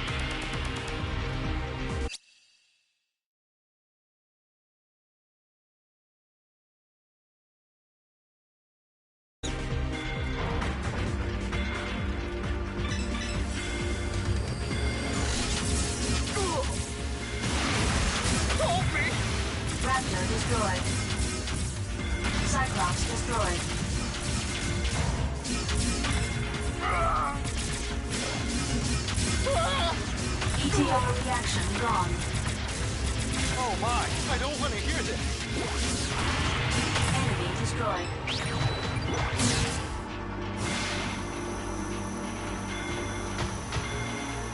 Help me! Raptor destroyed. Cyclops destroyed. ETR reaction gone. Oh my, I don't want to hear this. Enemy destroyed.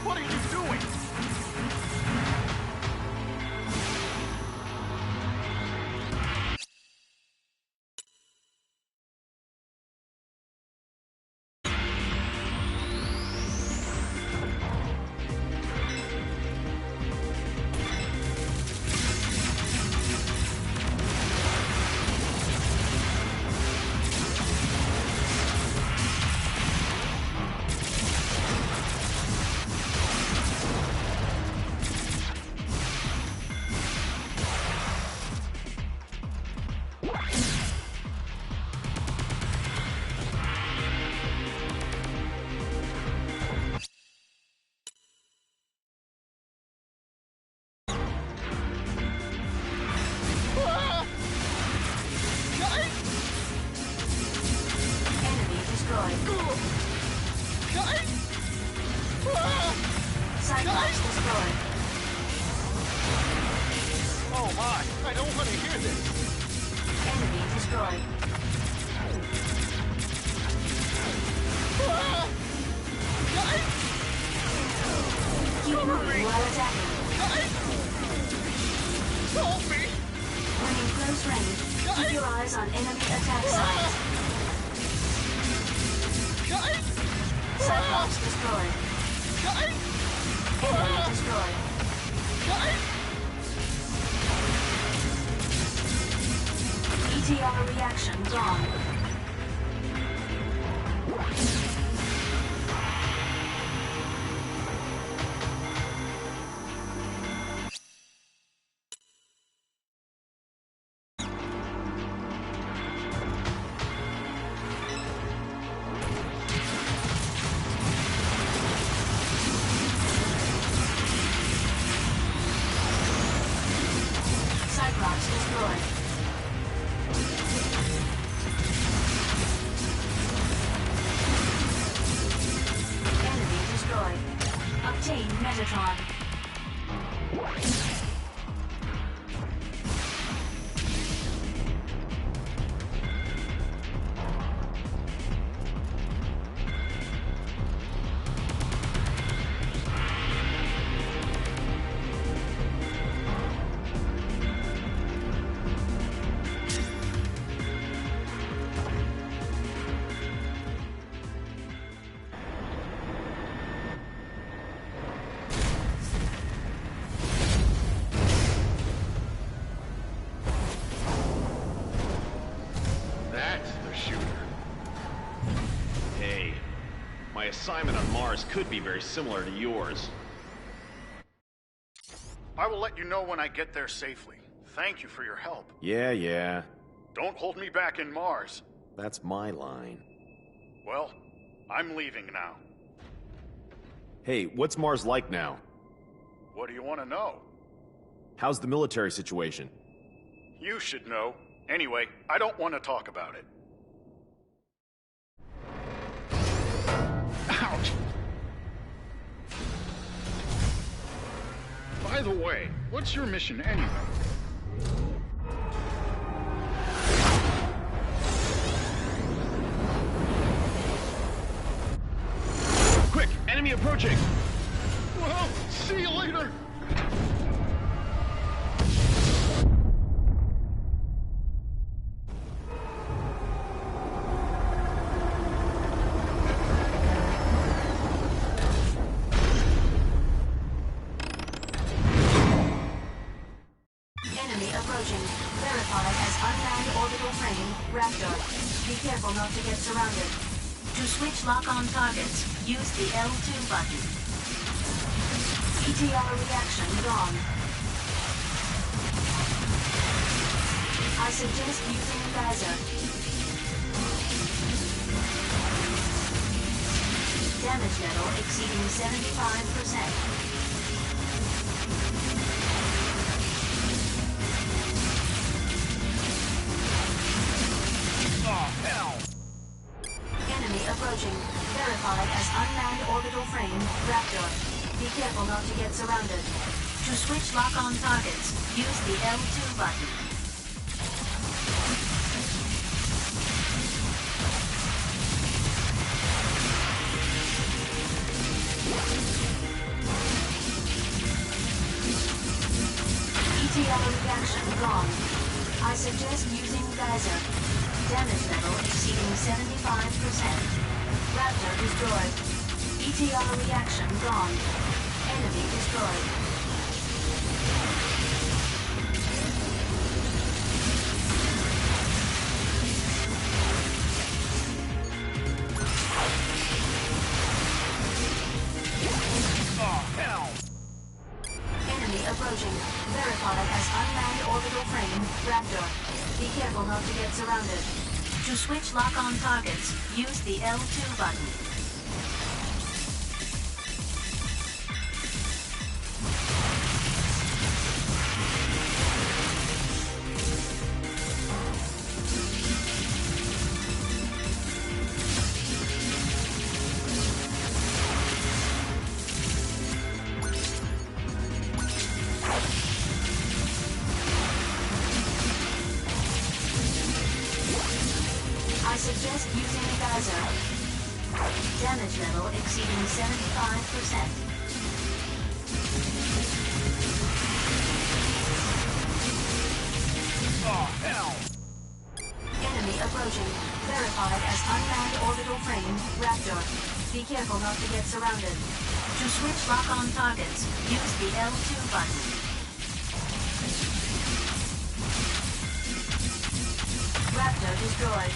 What are you doing? Cyclops destroyed. Oh my, I don't want to hear this. Enemy destroyed. Eyes on enemy attack sites. Cyclops destroyed. Enemy destroyed. ETR reaction gone. Cyclops destroyed. Enemy destroyed. Obtain Metatron. That's the shooter. Hey, my assignment on Mars could be very similar to yours. I will let you know when I get there safely. Thank you for your help. Yeah. Don't hold me back in Mars. That's my line. Well, I'm leaving now. Hey, what's Mars like now? What do you want to know? How's the military situation? You should know. Anyway, I don't want to talk about it. Ouch! By the way, what's your mission anyway? Quick! Enemy approaching! Well, see you later! Enemy approaching. Verified as unmanned orbital frame, Raptor. Be careful not to get surrounded. To switch lock-on targets, use the L2 button. ETR reaction gone. I suggest using a geyser. Damage level exceeding 75%. Enemy approaching. Verified as unmanned orbital frame, Raptor. Be careful not to get surrounded. To switch lock-on targets, use the L2 button. ETR reaction gone. I suggest using geyser. Damage level exceeding 75%. Raptor destroyed. ETR reaction gone. Enemy destroyed. Enemy approaching. Verified as unmanned orbital frame, Raptor. Be careful not to get surrounded. To switch lock-on targets, use the L2 button. I suggest using a geyser. Damage level exceeding 75%. Oh, hell! approaching. Verified as unmanned orbital frame, Raptor. Be careful not to get surrounded. To switch lock-on targets, use the L2 button. Raptor destroyed.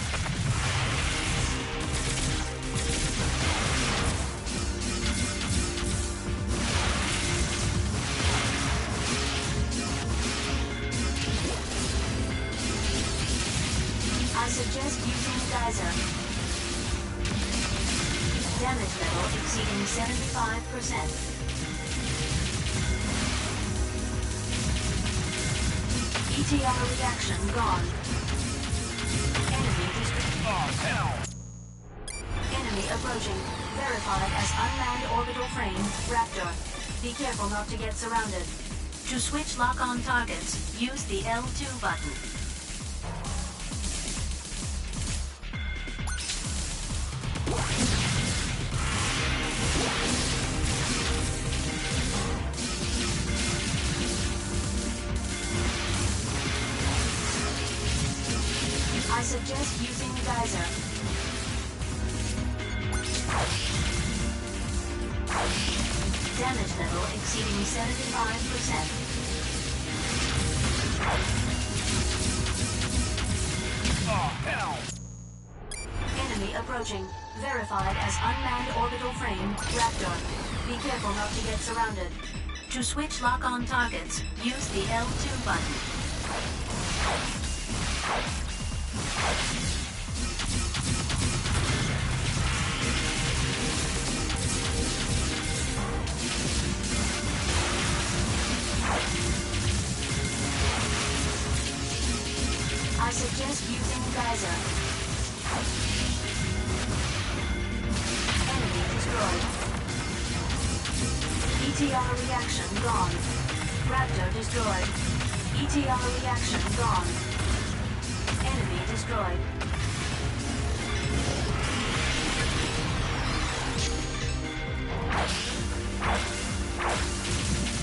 I suggest using Geyser. Damage level exceeding 75%. ETR reaction gone. Enemy destroyed. Oh, hell! Enemy approaching. Verified as unmanned orbital frame, Raptor. Be careful not to get surrounded. To switch lock-on targets, use the L2 button. I suggest using Geyser. Damage level exceeding 75%. Oh, hell! Enemy approaching. Verified as unmanned orbital frame, Raptor. Be careful not to get surrounded. To switch lock-on targets, use the L2 button. I suggest using Geyser. Enemy destroyed. ETR reaction gone. Raptor destroyed. ETR reaction gone. Enemy destroyed.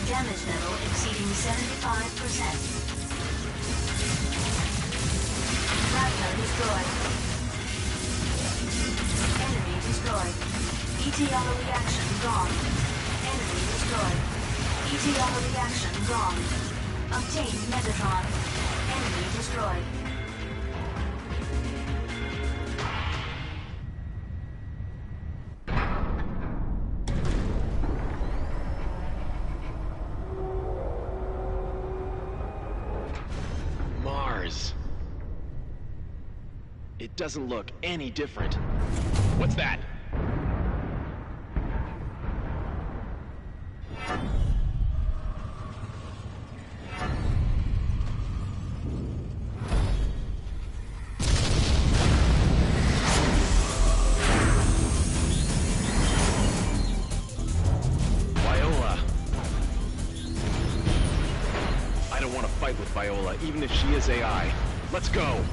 Damage level exceeding 75%. Raptor destroyed. Enemy destroyed. ETR reaction gone. Enemy destroyed. ETR reaction gone. Obtained Metatron. Enemy destroyed. Mars. It doesn't look any different. What's that? Viola. I don't want to fight with Viola, even if she is AI. Let's go!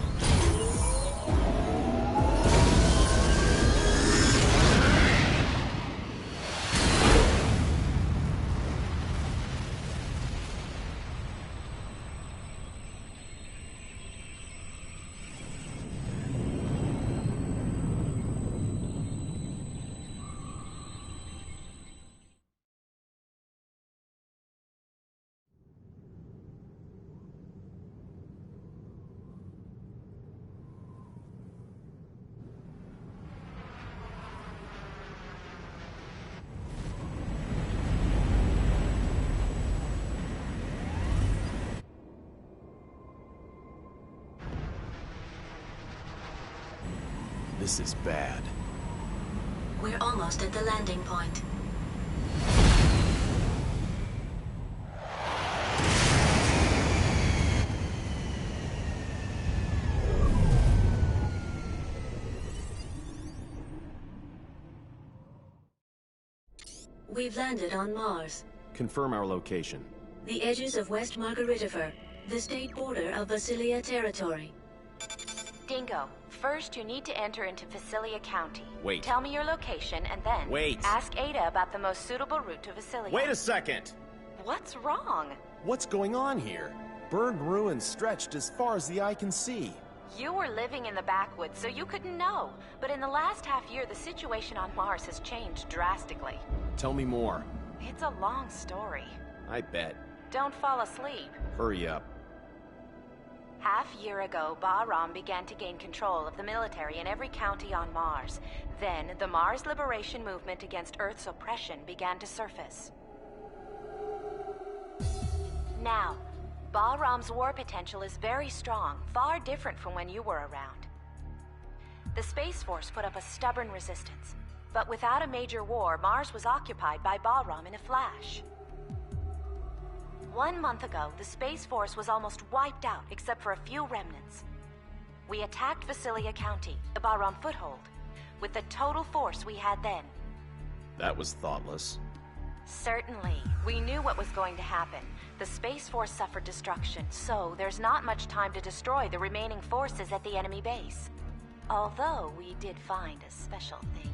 This is bad. We're almost at the landing point. We've landed on Mars. Confirm our location. The edges of West Margaritifer, the state border of Vasilia territory. Dingo, first you need to enter into Vasilia County. Wait. Tell me your location and then ask Ada about the most suitable route to Vasilia. Wait a second! What's wrong? What's going on here? Burned ruins stretched as far as the eye can see. You were living in the backwoods, so you couldn't know. But in the last half year, the situation on Mars has changed drastically. Tell me more. It's a long story. I bet. Don't fall asleep. Hurry up. Half year ago, Bahram began to gain control of the military in every county on Mars. Then, the Mars Liberation Movement against Earth's oppression began to surface. Now, Bahram's war potential is very strong, far different from when you were around. The Space Force put up a stubborn resistance, but without a major war, Mars was occupied by Bahram in a flash. 1 month ago, the Space Force was almost wiped out except for a few remnants. We attacked Visalia County, the Bahram foothold, with the total force we had then. That was thoughtless. Certainly. We knew what was going to happen. The Space Force suffered destruction, so there's not much time to destroy the remaining forces at the enemy base. Although we did find a special thing.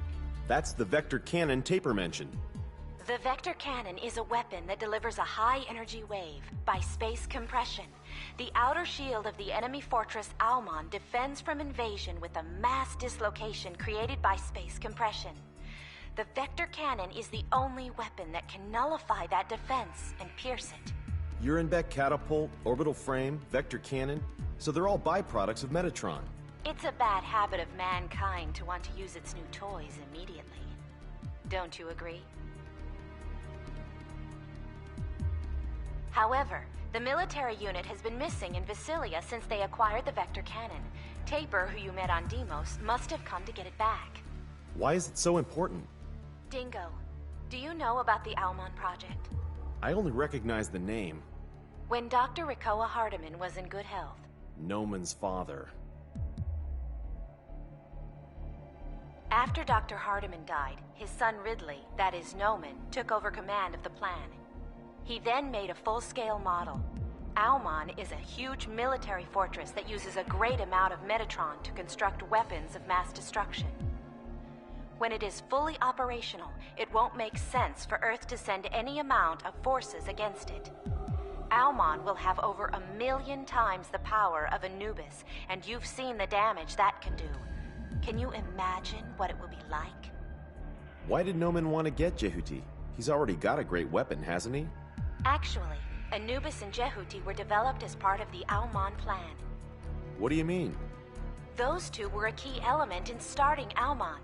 That's the vector cannon Taper mentioned. The vector cannon is a weapon that delivers a high-energy wave by space compression. The outer shield of the enemy fortress Almon defends from invasion with a mass dislocation created by space compression. The vector cannon is the only weapon that can nullify that defense and pierce it. Urenbeck catapult, orbital frame, vector cannon, so they're all byproducts of Metatron. It's a bad habit of mankind to want to use its new toys immediately. Don't you agree? However, the military unit has been missing in Visalia since they acquired the vector cannon. Taper, who you met on Deimos, must have come to get it back. Why is it so important? Dingo, do you know about the Almon project? I only recognize the name. When Dr. Rikoa Hardiman was in good health. Noman's father. After Dr. Hardiman died, his son Ridley, that is Noman, took over command of the plan. He then made a full-scale model. Almon is a huge military fortress that uses a great amount of Metatron to construct weapons of mass destruction. When it is fully operational, it won't make sense for Earth to send any amount of forces against it. Almon will have over 1 million times the power of Anubis, and you've seen the damage that can do. Can you imagine what it will be like? Why did Noman want to get Jehuti? He's already got a great weapon, hasn't he? Actually, Anubis and Jehuti were developed as part of the Almon plan. What do you mean? Those two were a key element in starting Almon.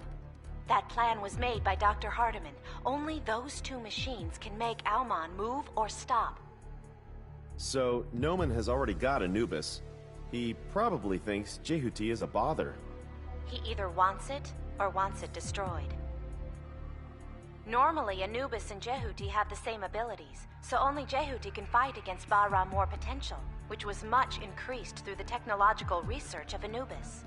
That plan was made by Dr. Hardiman. Only those two machines can make Almon move or stop. So, Noman has already got Anubis. He probably thinks Jehuti is a bother. He either wants it or wants it destroyed. Normally, Anubis and Jehuti have the same abilities, so only Jehuti can fight against Bahram War potential, which was much increased through the technological research of Anubis.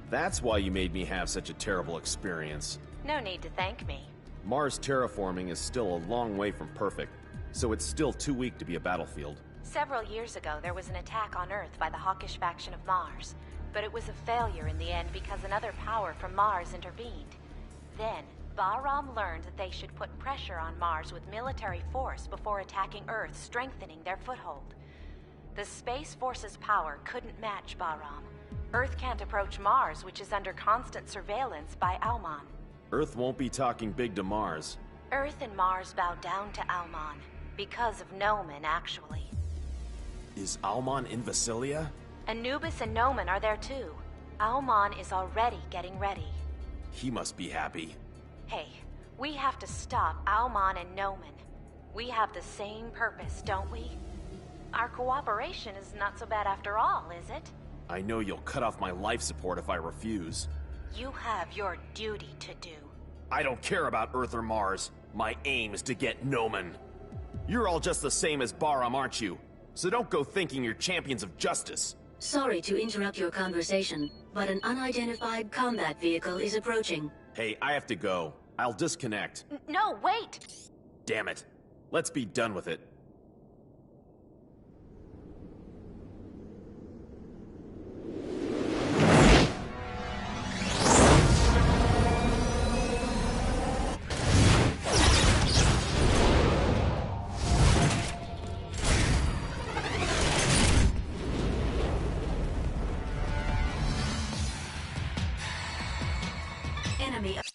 That's why you made me have such a terrible experience. No need to thank me. Mars terraforming is still a long way from perfect, so it's still too weak to be a battlefield. Several years ago, there was an attack on Earth by the hawkish faction of Mars, but it was a failure in the end because another power from Mars intervened. Then, Bahram learned that they should put pressure on Mars with military force before attacking Earth, strengthening their foothold. The Space Force's power couldn't match Bahram. Earth can't approach Mars, which is under constant surveillance by Almon. Earth won't be talking big to Mars. Earth and Mars bow down to Almon, because of Noman, actually. Is Almon in Visalia? Anubis and Noman are there too. Almon is already getting ready. He must be happy. Hey, we have to stop Almon and Noman. We have the same purpose, don't we? Our cooperation is not so bad after all, is it? I know you'll cut off my life support if I refuse. You have your duty to do. I don't care about Earth or Mars. My aim is to get Noman. You're all just the same as Bahram, aren't you? So don't go thinking you're champions of justice. Sorry to interrupt your conversation, but an unidentified combat vehicle is approaching. Hey, I have to go. I'll disconnect. No, wait! Damn it. Let's be done with it. enemy.